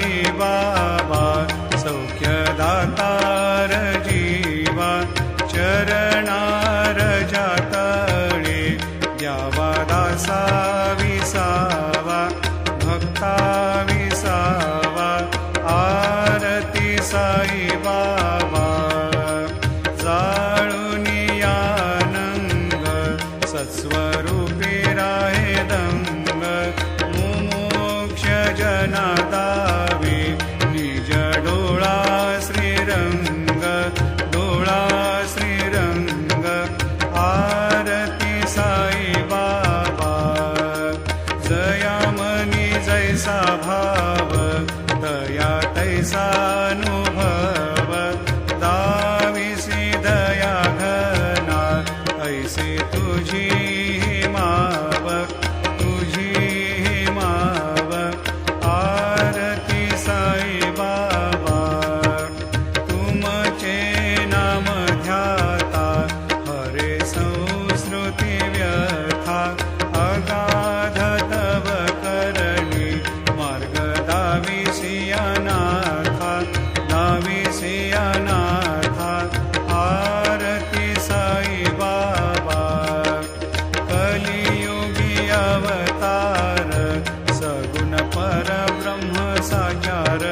साई बाबा सौख्यदातार जीवा चरणार जातळे द्यावा दासा विसावा भक्ता विसावा आरती साई बाबा जाळूनी आनंद सत्स्वरूपी राहे दंग मुमोक्ष जना दावे निज डोळा श्रीरंग डोळा श्रीरंग आरती साई बाबा जयामनी जैसा भाव दया तैसा अनुभव दाविसी दया घना ऐसे तुझी माव तुझी माव आरती साई बाबा तुमचे नाम ध्याता हरे संस्कृती व्यथा अगाध तव करणी मार्ग दाविसी अनाथा दाविसी अनाथा आरती साई बाबा कलियुगी अवतार सगुण परब्रह्म साचार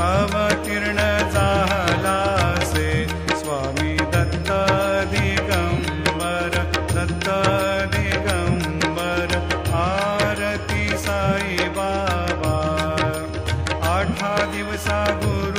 अवतीर्ण झालासे स्वामी दत्त दिगंबर दत्त दिगंबर आरती साई बाबा 8 दिवसा गुरु